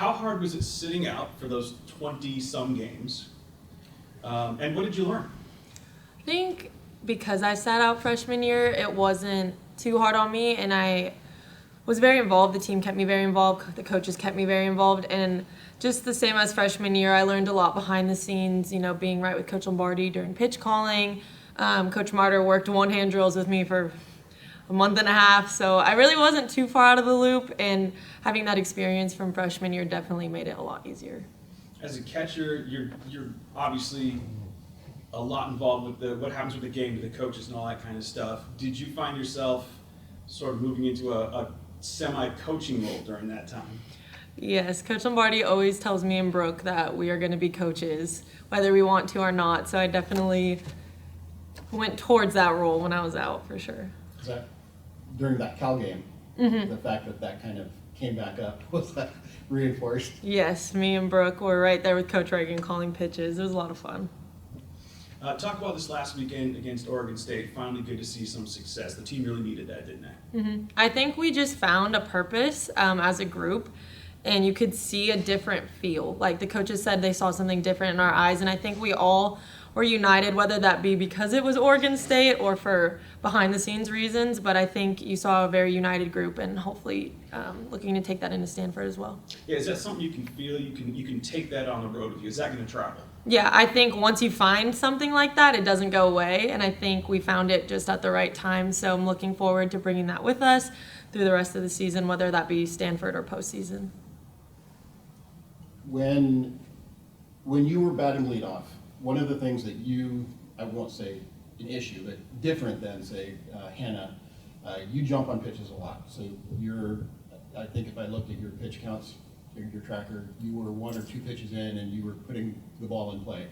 how hard was it sitting out for those 20-some games? And what did you learn? I think because I sat out freshman year, it wasn't too hard on me, and I was very involved. The team kept me very involved. The coaches kept me very involved, and just the same as freshman year, I learned a lot behind the scenes, being right with Coach Lombardi during pitch calling. Coach Martyr worked one-hand drills with me for a month and a half, so I really wasn't too far out of the loop, and having that experience from freshman year definitely made it a lot easier. As a catcher, you're obviously a lot involved with what happens with the game, with the coaches and all that kind of stuff. Did you find yourself sort of moving into a semi-coaching role during that time? Yes, Coach Lombardi always tells me and Brooke that we are going to be coaches, whether we want to or not. So I definitely went towards that role when I was out, for sure. Is that during that Cal game, the fact that kind of came back up, was that reinforced? Yes, me and Brooke were right there with Coach Reagan calling pitches. It was a lot of fun. Talk about this last weekend against Oregon State. Finally good to see some success. The team really needed that, didn't they? I think we just found a purpose as a group, and you could see a different feel. Like the coaches said, they saw something different in our eyes, and I think we all were united, whether that be because it was Oregon State or for behind-the-scenes reasons, but I think you saw a very united group, and hopefully looking to take that into Stanford as well. Yeah, is that something you can feel? You can take that on the road with you? Is that going to travel? Yeah, I think once you find something like that, it doesn't go away, and I think we found it just at the right time, so I'm looking forward to bringing that with us through the rest of the season, whether that be Stanford or postseason. When you were batting leadoff, one of the things that I won't say an issue, but different than, say, Hannah, you jump on pitches a lot. So I think if I looked at your pitch counts, your tracker, you were 1 or 2 pitches in and you were putting the ball in play.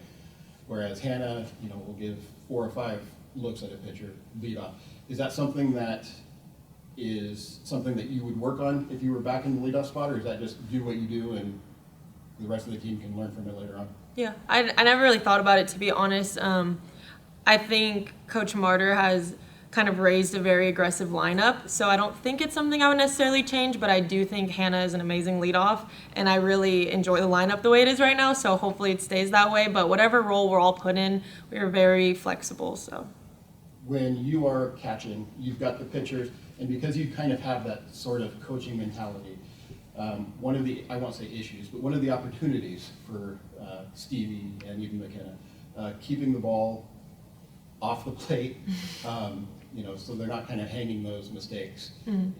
Whereas Hannah, will give 4 or 5 looks at a pitcher, leadoff. Is that something that you would work on if you were back in the leadoff spot, or is that just do what you do and the rest of the team can learn from it later on? Yeah, I never really thought about it, to be honest. I think Coach Martyr has kind of raised a very aggressive lineup, so I don't think it's something I would necessarily change, but I do think Hannah is an amazing leadoff, and I really enjoy the lineup the way it is right now, so hopefully it stays that way, but whatever role we're all put in, we are very flexible. So when you are catching, you've got the pitchers, and because you kind of have that sort of coaching mentality, one of the, I won't say issues, but one of the opportunities for Stevie and even McKenna, keeping the ball off the plate, so they're not kind of hanging those mistakes.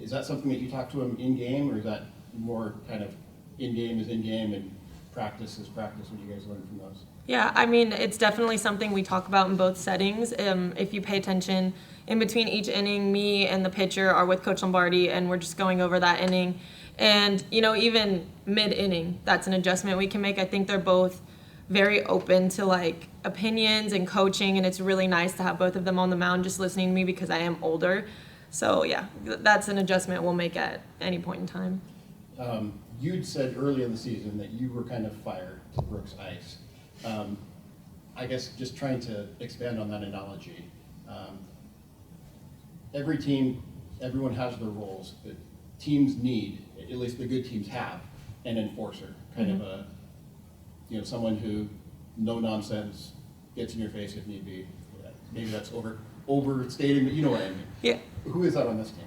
Is that something that you talk to them in game, or is that more kind of in game is in game and practice is practice? What do you guys learn from those? yeah, I mean, it's definitely something we talk about in both settings. If you pay attention, in between each inning, me and the pitcher are with Coach Lombardi, and we're just going over that inning. And, even mid-inning, that's an adjustment we can make. I think they're both very open to, opinions and coaching, and it's really nice to have both of them on the mound just listening to me because I am older. So, yeah, that's an adjustment we'll make at any point in time. You'd said early in the season that you were kind of fired to Brooks Ice. I guess just trying to expand on that analogy. Every team, everyone has their roles, but teams need, at least the good teams have, an enforcer, kind of a, someone who, no nonsense, gets in your face if need be. Maybe that's overstating, but you know what I mean. Yeah. Who is that on this team?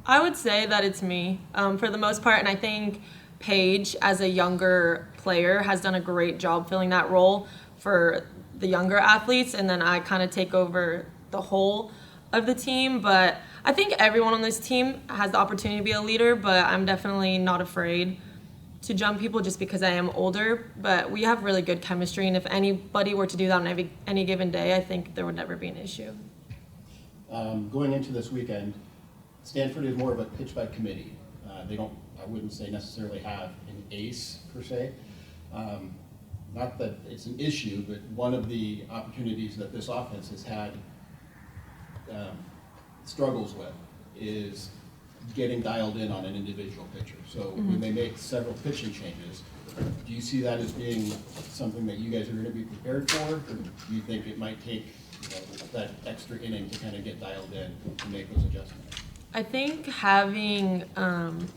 I would say that it's me for the most part, and I think Paige, as a younger player, has done a great job filling that role for the younger athletes, and then I kind of take over the whole of the team. But I think everyone on this team has the opportunity to be a leader, but I'm definitely not afraid to jump people just because I am older. But we have really good chemistry, and if anybody were to do that on any given day, I think there would never be an issue. Going into this weekend, Stanford is more of a pitch by committee. They don't, I wouldn't say necessarily have an ace per se. Not that it's an issue, but one of the opportunities that this offense has had struggles with is getting dialed in on an individual pitcher. So when they make several pitching changes, do you see that as being something that you guys are going to be prepared for, or do you think it might take that extra inning to kind of get dialed in and make those adjustments? I think having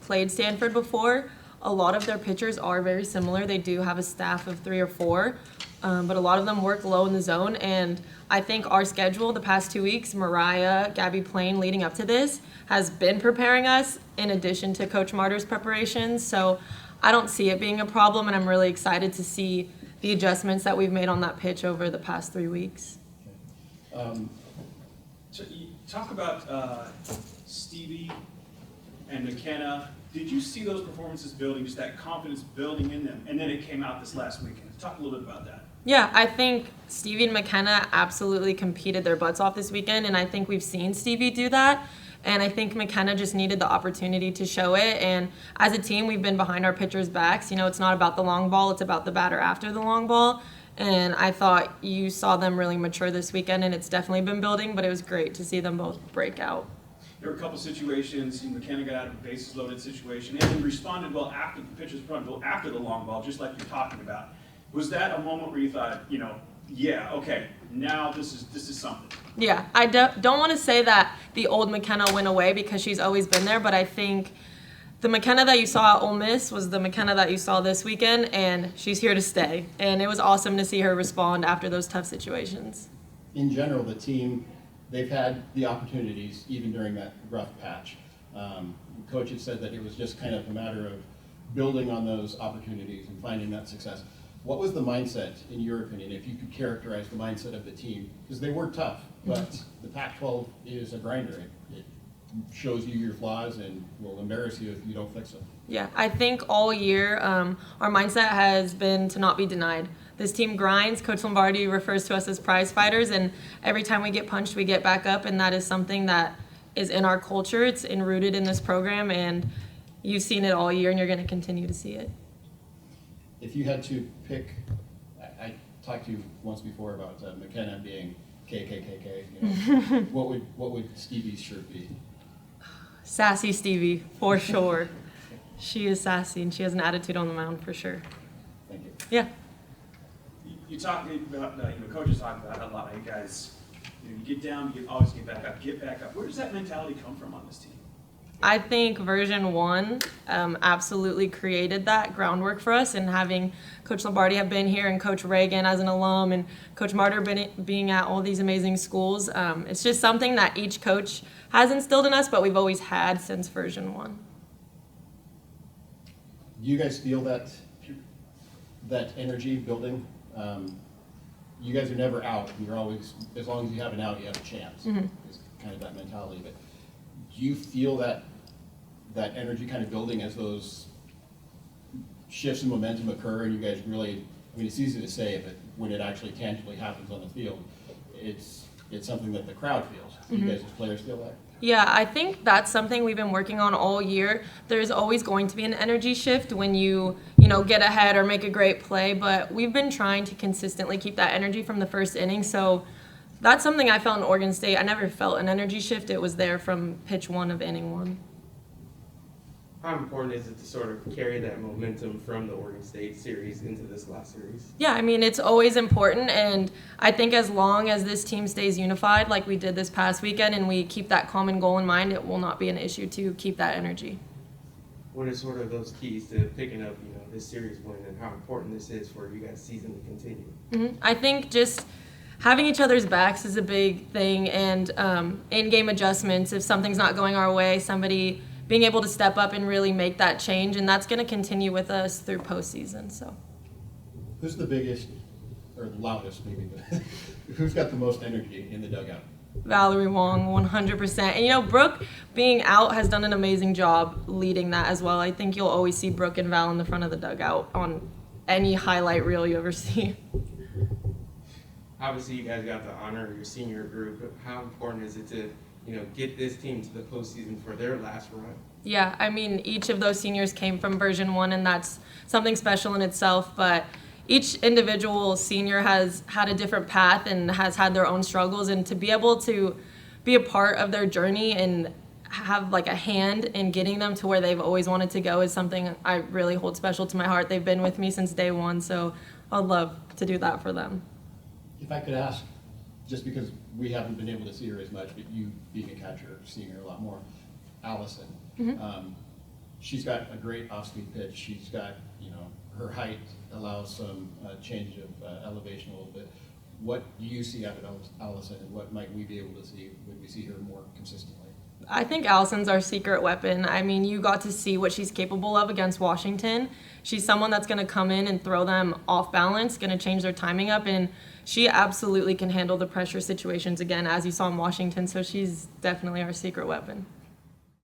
played Stanford before, a lot of their pitchers are very similar. They do have a staff of 3 or 4, but a lot of them work low in the zone. And I think our schedule the past 2 weeks, Mariah, Gabby Plain, leading up to this, has been preparing us in addition to Coach Martyr's preparations. So I don't see it being a problem, and I'm really excited to see the adjustments that we've made on that pitch over the past 3 weeks. So you talk about Stevie and McKenna. Did you see those performances building, just that confidence building in them? And then it came out this last weekend. Talk a little bit about that. Yeah, I think Stevie and McKenna absolutely competed their butts off this weekend, and I think we've seen Stevie do that. And I think McKenna just needed the opportunity to show it. And as a team, we've been behind our pitchers' backs. You know, it's not about the long ball, it's about the batter after the long ball. And I thought you saw them really mature this weekend, and it's definitely been building, but it was great to see them both break out. There were a couple situations, McKenna got out of a bases loaded situation, and then responded well after the pitcher's front, well after the long ball, just like you're talking about. Was that a moment where you thought, you know, yeah, okay, now this is something? Yeah, I don't want to say that the old McKenna went away because she's always been there, but I think the McKenna that you saw at Ole Miss was the McKenna that you saw this weekend, and she's here to stay. And it was awesome to see her respond after those tough situations. In general, the team, they've had the opportunities even during that rough patch. Coach had said that it was just kind of a matter of building on those opportunities and finding that success. What was the mindset, in your opinion, if you could characterize the mindset of the team? Because they were tough, but the Pac-12 is a grinder. It shows you your flaws and will embarrass you if you don't fix them. Yeah, I think all year our mindset has been to not be denied. This team grinds. Coach Lombardi refers to us as prize fighters, and every time we get punched, we get back up, and that is something that is in our culture. It's enrooted in this program, and you've seen it all year, and you're going to continue to see it. If you had to pick, I talked to you once before about McKenna being KKKK. You know, what would Stevie's shirt be? Sassy Stevie, for sure. She is sassy, and she has an attitude on the mound, for sure. Thank you. Yeah. You talk about, coaches talk about a lot. You guys, you get down, you always get back up, get back up. Where does that mentality come from on this team? I think version 1 absolutely created that groundwork for us, and having Coach Lombardi have been here and Coach Reagan as an alum and Coach Martyr being at all these amazing schools. It's just something that each coach has instilled in us, but we've always had since version 1. Do you guys feel that energy building? You guys are never out. You're always, as long as you have an out, you have a chance. Mm-hmm. It's kind of that mentality. But do you feel that energy kind of building as those shifts in momentum occur, and you guys really, I mean, it's easy to say, but when it actually tangibly happens on the field, it's something that the crowd feels. Do you guys as players feel that? Yeah, I think that's something we've been working on all year. There's always going to be an energy shift when you get ahead or make a great play, but we've been trying to consistently keep that energy from the first inning. So that's something I felt in Oregon State. I never felt an energy shift. It was there from pitch 1 of inning 1. How important is it to sort of carry that momentum from the Oregon State series into this last series? Yeah, I mean, it's always important, and I think as long as this team stays unified like we did this past weekend and we keep that common goal in mind, it will not be an issue to keep that energy. What are sort of those keys to picking up, this series win, and how important this is for you guys' season to continue? Mm-hmm. I think just having each other's backs is a big thing, and in-game adjustments. If something's not going our way, somebody being able to step up and really make that change, and that's going to continue with us through postseason. So, who's the biggest, or the loudest maybe, but who's got the most energy in the dugout? Valerie Wong, 100%. And Brooke being out has done an amazing job leading that as well. I think you'll always see Brooke and Val in the front of the dugout on any highlight reel you ever see. Obviously, you guys got the honor of your senior group, but how important is it to get this team to the postseason for their last run? Yeah, I mean, each of those seniors came from version 1, and that's something special in itself, but each individual senior has had a different path and has had their own struggles, and to be able to be a part of their journey and have like a hand in getting them to where they've always wanted to go is something I really hold special to my heart. They've been with me since day 1, so I'd love to do that for them. If I could ask, just because we haven't been able to see her as much, but you being a catcher, seeing her a lot more, Allison. Mm-hmm. she's got a great off-speed pitch. She's got, you know, her height allows some change of elevation a little bit. What do you see out of Allison, and what might we be able to see when we see her more consistently? I think Allison's our secret weapon. I mean, you got to see what she's capable of against Washington. She's someone that's going to come in and throw them off balance, going to change their timing up, and she absolutely can handle the pressure situations again, as you saw in Washington, so she's definitely our secret weapon.